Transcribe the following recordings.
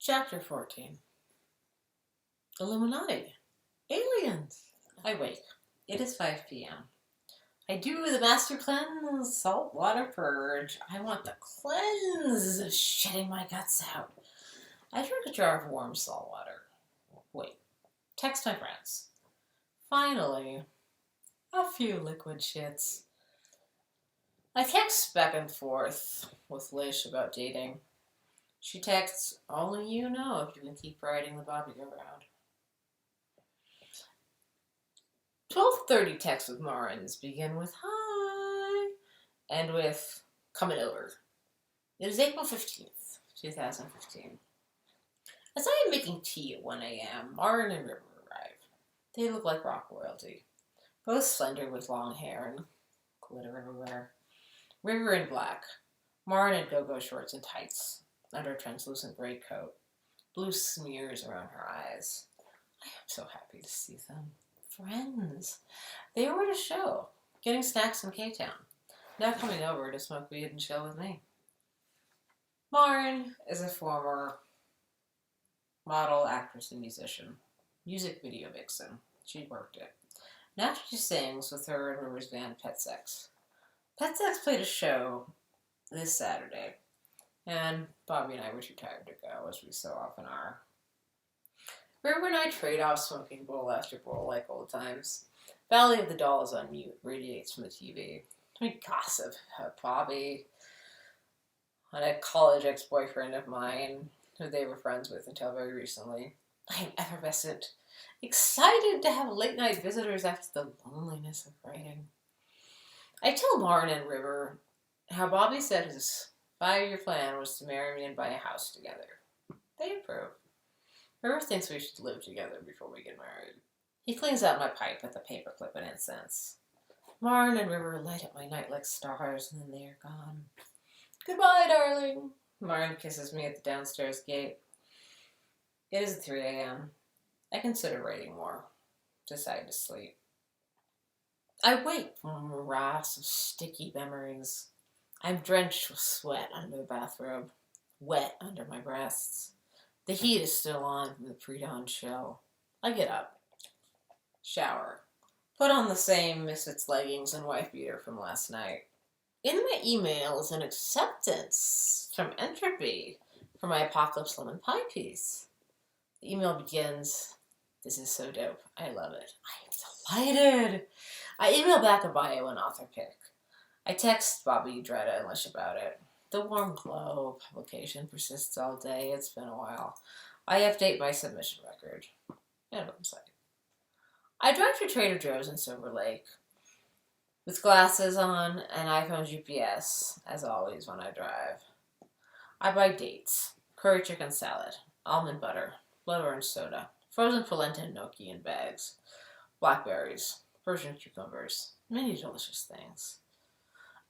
Chapter 14. Illuminati. Aliens. I wake. It is 5 p.m. I do the master cleanse, saltwater purge. I want the cleanse, shitting my guts out. I drink a jar of warm salt water. Wait. Text my friends. Finally, a few liquid shits. I text back and forth with Lish about dating. She texts, only you know if you can keep riding the Bobby around. 12:30 texts with Marins begin with hi and with coming over. It is April 15th, 2015. As I am making tea at 1 a.m., Marin and River arrive. They look like rock royalty, both slender with long hair and glitter everywhere. River in black, Marin in go-go shorts and tights under a translucent gray coat, blue smears around her eyes. I am so happy to see them. Friends. They were at a show, getting snacks in K-Town, now coming over to smoke weed and chill with me. Marin is a former model, actress, and musician, music video vixen. She worked it. Now she sings with her and River's band Pet Sex. Pet Sex played a show this Saturday, and Bobby and I were too tired to go, as we so often are. River and I trade off smoking bowl after bowl like old times. Valley of the Doll is on mute, radiates from the TV. We gossip about Bobby and a college ex-boyfriend of mine who they were friends with until very recently. I am effervescent, excited to have late-night visitors after the loneliness of writing. I tell Marin and River how Bobby said his 5-year plan was to marry me and buy a house together. They approve. River thinks we should live together before we get married. He cleans out my pipe with a paperclip and incense. Marin and River light up my night like stars, and then they are gone. Goodbye, darling. Marin kisses me at the downstairs gate. It is 3 a.m. I consider writing more. Decide to sleep. I wake from a morass of sticky memories. I'm drenched with sweat under the bathrobe, wet under my breasts. The heat is still on from the pre-dawn chill. I get up, shower, put on the same Misfits leggings and wife beater from last night. In my email is an acceptance from Entropy for my Apocalypse Lemon Pie piece. The email begins, "This is so dope. I love it." I am delighted. I email back a bio and author pick. I text Bobby, Dretta, and Lish about it. The warm glow of publication persists all day. It's been a while. I update my submission record and website. I drive to Trader Joe's in Silver Lake with glasses on and iPhone GPS, as always when I drive. I buy dates, curry chicken salad, almond butter, blood orange soda, frozen polenta and gnocchi in bags, blackberries, Persian cucumbers, many delicious things.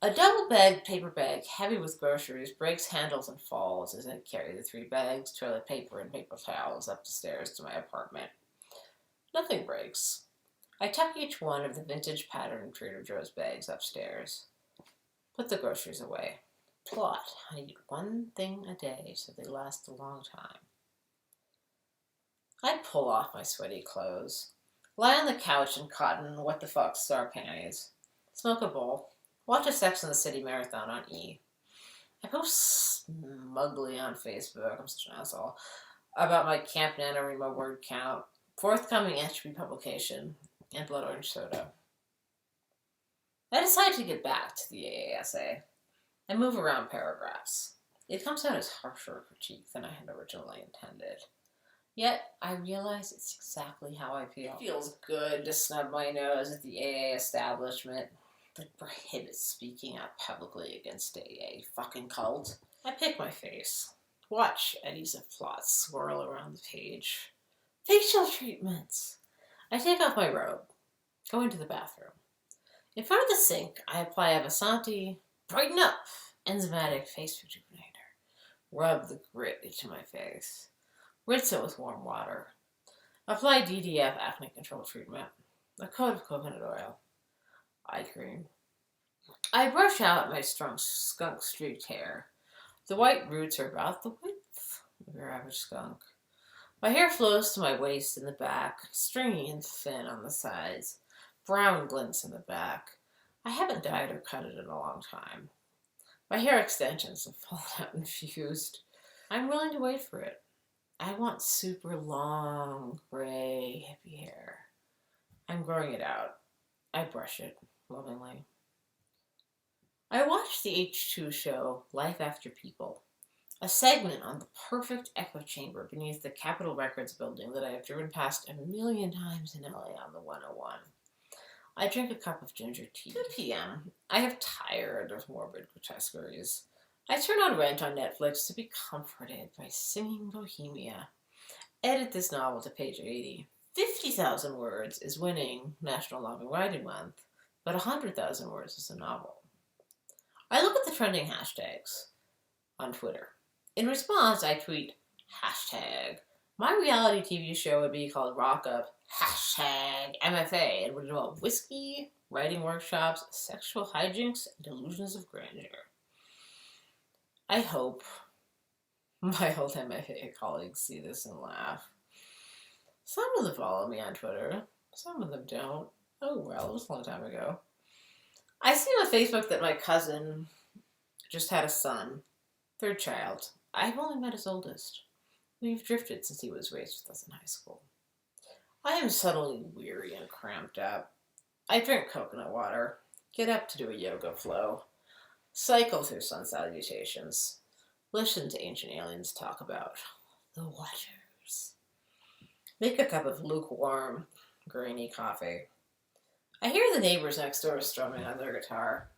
A double-bagged paper bag heavy with groceries breaks handles and falls as I carry the 3 bags, toilet paper, and paper towels up the stairs to my apartment. Nothing breaks. I tuck each one of the vintage patterned Trader Joe's bags upstairs. Put the groceries away. Plot. I need one thing a day so they last a long time. I pull off my sweaty clothes. Lie on the couch in cotton what-the-fuck star panties. Smoke a bowl. Watch a Sex and the City marathon on E. I post smugly on Facebook, I'm such an asshole, about my Camp NaNoWriMo word count, forthcoming entropy publication, and blood orange soda. I decide to get back to the AASA. I move around paragraphs. It comes out as harsher a critique than I had originally intended. Yet, I realize it's exactly how I feel. It feels good to snub my nose at the AA establishment that prohibits speaking out publicly against AA fucking cult. I pick my face. Watch eddies of plot swirl around the page. Facial treatments. I take off my robe. Go into the bathroom. In front of the sink, I apply Avasanti, brighten up, enzymatic face rejuvenator. Rub the grit into my face. Rinse it with warm water. Apply DDF acne control treatment. A coat of coconut oil. Eye cream. I brush out my strong skunk-streaked hair. The white roots are about the width of your average skunk. My hair flows to my waist in the back, stringy and thin on the sides, brown glints in the back. I haven't dyed or cut it in a long time. My hair extensions have fallen out and fused. I'm willing to wait for it. I want super long, gray, hippie hair. I'm growing it out. I brush it lovingly. I watched the H2 show, Life After People, a segment on the perfect echo chamber beneath the Capitol Records building that I have driven past a million times in LA on the 101. I drink a cup of ginger tea. 2 p.m. I have tired of morbid grotesqueries. I turn on Rent on Netflix to be comforted by singing Bohemia. Edit this novel to page 80. 50,000 words is winning National Long Writing Month, but 100,000 words is a novel. I look at the trending hashtags on Twitter. In response, I tweet, hashtag. My reality TV show would be called Rock Up, hashtag MFA, and would involve whiskey, writing workshops, sexual hijinks, and delusions of grandeur. I hope my old MFA colleagues see this and laugh. Some of them follow me on Twitter. Some of them don't. Oh well, it was a long time ago. I see on Facebook that my cousin just had a son. 3rd child. I've only met his oldest. We've drifted since he was raised with us in high school. I am suddenly weary and cramped up. I drink coconut water, get up to do a yoga flow, cycle through sun salutations, listen to ancient aliens talk about the waters, make a cup of lukewarm, grainy coffee. I hear the neighbors next door strumming on their guitar.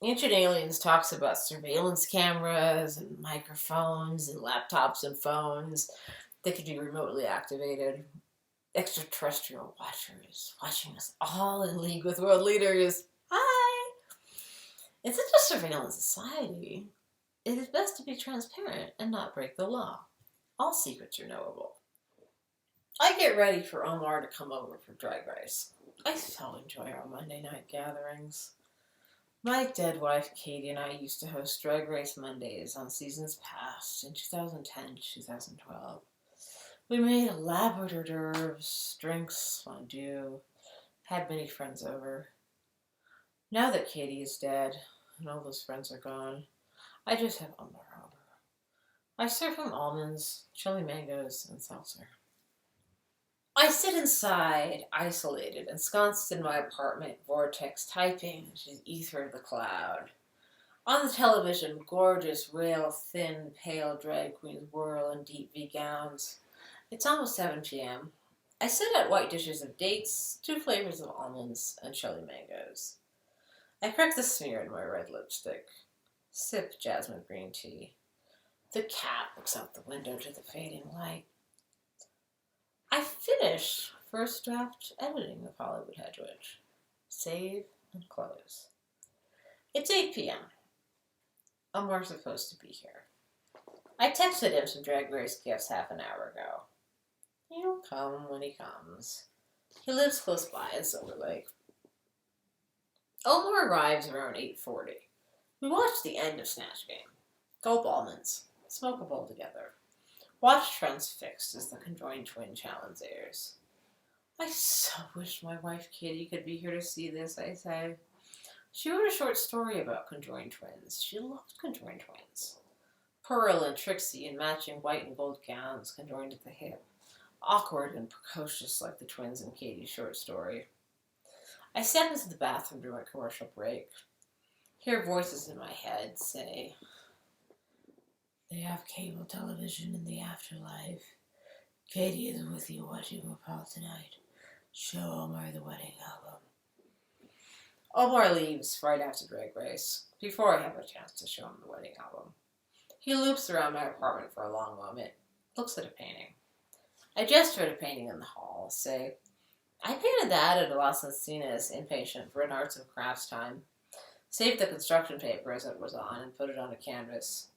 Ancient Aliens talks about surveillance cameras and microphones and laptops and phones that could be remotely activated. Extraterrestrial watchers watching us all in league with world leaders. Hi! In such a surveillance society, it is best to be transparent and not break the law. All secrets are knowable. I get ready for Omar to come over for Drag Race. I so enjoy our Monday night gatherings. My dead wife Katie and I used to host Drag Race Mondays on seasons past in 2010 to 2012. We made elaborate hors d'oeuvres, drinks, fondue, had many friends over. Now that Katie is dead and all those friends are gone, I just have Omar over. I serve him almonds, chili mangoes, and seltzer. I sit inside, isolated, ensconced in my apartment vortex, typing to the ether of the cloud. On the television, gorgeous, rail-thin, pale drag queens whirl in deep V gowns. It's almost 7 p.m. I sit at white dishes of dates, 2 flavors of almonds, and chili mangoes. I crack the smear in my red lipstick. Sip jasmine green tea. The cat looks out the window to the fading light. I finish first draft editing of Hollywood Hedgewitch. Save and close. It's 8 p.m. Omar's supposed to be here. I texted him some Drag Race gifts half an hour ago. He'll come when he comes. He lives close by in Silver Lake. Omar arrives around 8:40. We watch the end of Snatch Game. Gulp almonds. Smoke a bowl together. Watch transfixed as the Conjoined Twin challenge airs. I so wish my wife Kitty could be here to see this, I say. She wrote a short story about conjoined twins. She loved conjoined twins. Pearl and Trixie in matching white and gold gowns conjoined at the hip. Awkward and precocious like the twins in Katie's short story. I step into the bathroom during a commercial break. Hear voices in my head say, "They have cable television in the afterlife. Katie is with you watching RuPaul tonight. Show Omar the wedding album." Omar leaves right after Drag Race, before I have a chance to show him the wedding album. He loops around my apartment for a long moment, looks at a painting. I gesture at a painting in the hall, say, "I painted that at Las Encinas inpatient for an arts and crafts time. Saved the construction paper as it was on and put it on a canvas.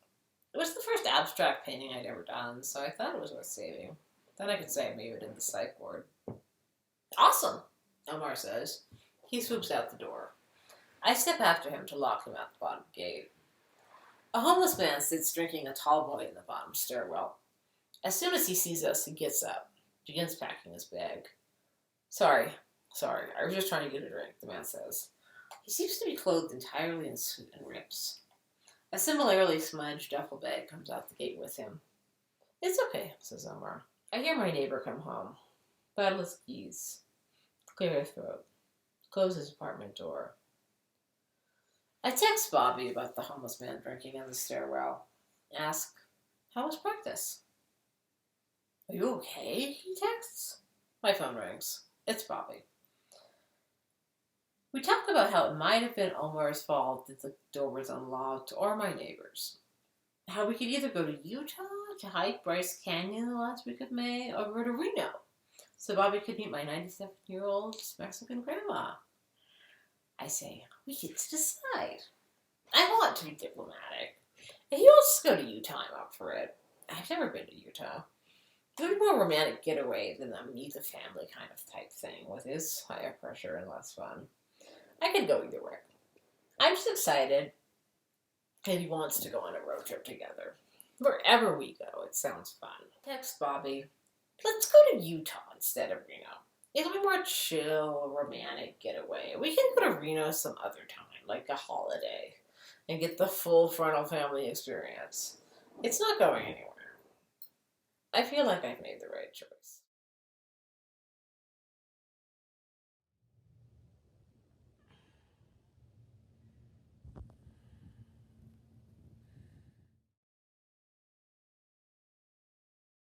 It was the first abstract painting I'd ever done, so I thought it was worth saving. Then I could say I maybe did the psych ward." "Awesome," Omar says. He swoops out the door. I step after him to lock him out the bottom gate. A homeless man sits drinking a tall boy in the bottom stairwell. As soon as he sees us, he gets up, begins packing his bag. Sorry, I was just trying to get a drink, the man says. He seems to be clothed entirely in suit and rips. A similarly smudged duffel bag comes out the gate with him. It's okay, says Omar. I hear my neighbor come home. Battle his keys. Clear his throat. Close his apartment door. I text Bobby about the homeless man drinking in the stairwell. Ask, how was practice? Are you okay? He texts. My phone rings. It's Bobby. We talk about how it might have been Omar's fault that the door was unlocked, or my neighbor's. How we could either go to Utah to hike Bryce Canyon the last week of May, or go to Reno, so Bobby could meet my 97-year-old Mexican grandma. I say, we get to decide. I want to be diplomatic. If he wants to go to Utah, I'm up for it. I've never been to Utah. It would be more romantic getaway than a meet the family kind of type thing, with his higher pressure and less fun. I could go either way. I'm just excited that he wants to go on a road trip together. Wherever we go, it sounds fun. Text Bobby, let's go to Utah instead of Reno. It'll be more chill, romantic getaway. We can go to Reno some other time, like a holiday, and get the full frontal family experience. It's not going anywhere. I feel like I've made the right choice.